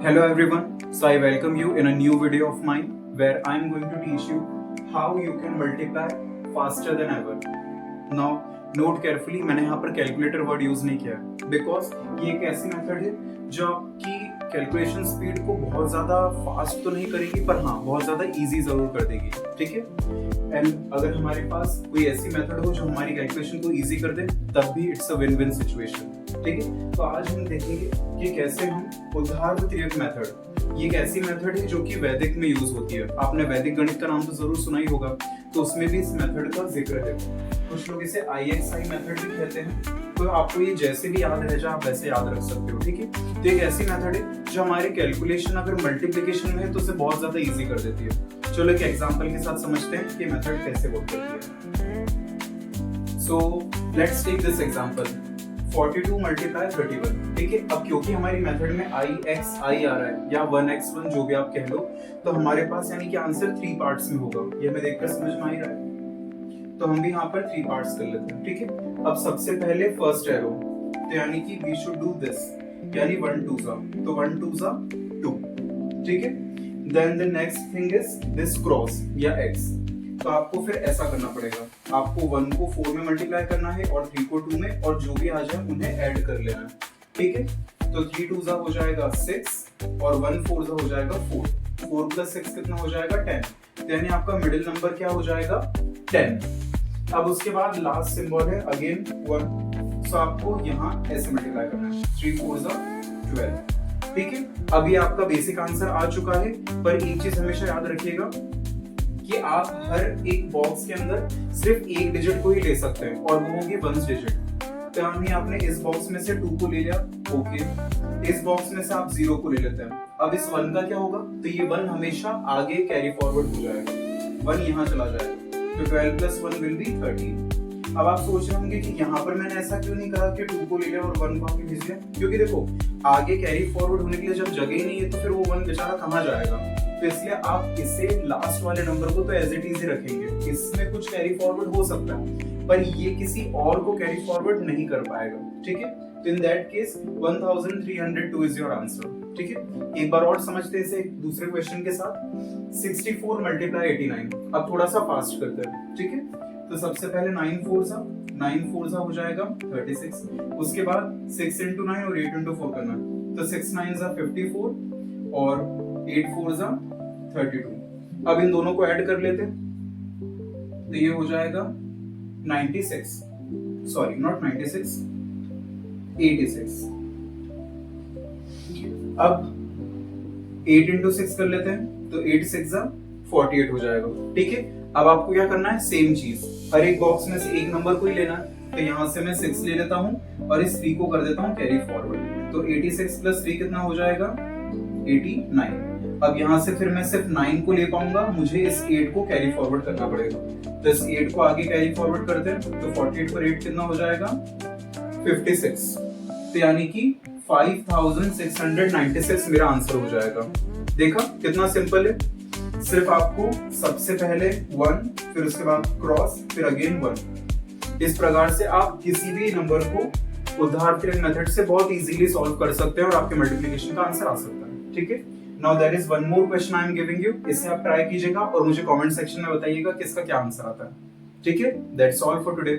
Hello everyone, so I welcome you in a new video of mine where I am going to teach you how you can multiply faster than ever. Now note carefully, मैंने यहाँ पर calculator word use नहीं किया है because ये एक ऐसी method है जो आपकी कैलकुलेशन स्पीड को बहुत ज्यादा फास्ट तो नहीं करेगी पर हाँ बहुत ज्यादा इजी जरूर कर देगी, ठीक है। एंड अगर हमारे पास कोई ऐसी मेथड हो जो हमारी कैलकुलेशन को इजी कर दे तब भी it's a win win situation, ठीक है। तो आज हम देखेंगे कि कैसे हम उदाहरण मेथड, ये एक ऐसी मेथड है जो कि वैदिक में यूज होती है। आपने वैदिक गणित का नाम तो जरूर सुना ही होगा, तो उसमें भी इस मेथड का जिक्र है। कुछ लोग इसे IXI मेथड भी कहते हैं, तो आपको ये जैसे भी याद रह जाए आप वैसे याद रख सकते हो, ठीक है। तो एक ऐसी मेथड है जो हमारे कैलकुलेशन अगर मल्टीप्लिकेशन में है तो उसे बहुत ज्यादा इजी कर देती है। चलो एक एग्जांपल के साथ समझते हैं कि मेथड कैसे वर्क करती है। So let's take this example 42 multiply 31, ठीक है। अब क्योंकि हमारी मेथड में IXI आ रहा है या 1x1 जो भी आप कह लो, तो हमारे पास यानी कि आंसर 3 पार्ट्स में होगा। ये हमें देखकर समझ में आ ही रहा है, तो हम भी यहाँ पर 3 पार्ट्स कर लेते हैं, ठीक है। अब सबसे पहले फर्स्ट एरो, तो यानी कि वी शुड डू दिस, यानी 1 2 सा, तो 1 2 सा 2, ठीक है। Then the next thing is this cross या x, तो आपको फिर ऐसा करना पड़ेगा, आपको 1 को 4 में मल्टीप्लाई करना है और 3 को 2 में, और जो भी आ जाए उन्हें ऐड कर लेना है, ठीक है। तो 3 2 हो जाएगा 6 और 1 4 हो जाएगा 4, 4 + 6 कितना हो जाएगा 10, तो यानी आपका मिडिल नंबर क्या हो जाएगा 10। अब उसके बाद लास्ट सिंबल है अगेन 1, सो आपको यहाँ ऐसे मल्टीप्लाई करना है, 3 4 12, ठीक है। अभी आपका बेसिक आंसर आ चुका है, पर एक चीज हमेशा याद रखिएगा कि आप हर एक बॉक्स के अंदर सिर्फ एक डिजिट को ही ले सकते हैं और वो होंगे 1 डिजिट। तो यानी आपने इस बॉक्स में से 2 को ले लिया, ओके। इस बॉक्स में से आप 0 को ले लेते हैं। अब इस 1 का क्या होगा, तो ये 1 हमेशा आगे कैरी फॉरवर्ड हो जाएगा, 1 यहाँ चला जाएगा, तो 12 + 1 विल बी 13। अब आप सोच रहे होंगे कि यहाँ पर मैंने ऐसा क्यों नहीं कहा कि 2 को ले लिया और 1 को आगे भेज दिया, क्योंकि देखो आगे कैरी फॉरवर्ड होने के लिए जब जगह ही नहीं है तो फिर वो 1 बेचारा कहाँ जाएगा। तो इसलिए आप इसे लास्ट वाले नंबर को तो एज इट इज ही रखेंगे। इसमें कुछ कैरी फॉरवर्ड हो सकता है पर ये किसी और को कैरी फॉरवर्ड नहीं कर पाएगा, ठीक है। तो in that case 1302 is your answer, ठीक है। एक बार और समझते हैं इसे दूसरे क्वेश्चन के साथ। 64 मल्टीप्लाई 89, अब थोड़ा सा फास्ट करते हैं, ठीक है। तो सबसे पहले 9 4 हो जाएगा 36, उसके बाद 6 × 9 और 8 × 4 करना, तो 6 9 54 और 8 4 32। अब इन दोनों को ऐड कर लेते हैं, तो ये हो जाएगा 96, सॉरी नॉट 96, 86। अब 8 × 6 कर लेते हैं, तो 8 6 48 हो जाएगा, ठीक है। अब आपको क्या करना है, सेम चीज हर एक बॉक्स में से एक नंबर को ही लेना है। तो यहाँ से मैं 6 ले लेता हूँ और इस 3 को कर देता हूँ कैरी फॉरवर्ड, तो 86 + 3 कितना हो जाएगा 89। अब यहाँ से फिर मैं सिर्फ 9 को ले पाऊंगा, मुझे इस 8 को कैरी फॉरवर्ड करना पड़ेगा, तो इस 8 को आगे कैरी फॉरवर्ड करते हैं, तो 48 पर 8 कितना हो जाएगा 56, तो यानी कि 5696 मेरा आंसर हो जाएगा। देखा कितना सिंपल है। सिर्फ आपको सबसे पहले 1, फिर उसके बाद क्रॉस, फिर अगेन 1। इस प्रकार से आप किसी भी नंबर को उदाहरण मेथड से बहुत इजीली सॉल्व कर सकते हैं और आपके मल्टीप्लिकेशन का आंसर आ सकता है, ठीक है। Now there is one more question I am giving you, इसे आप ट्राई कीजिएगा और मुझे कमेंट सेक्शन में बताइएगा किसका क्या आंसर आता है, ठीक है। That's all for today.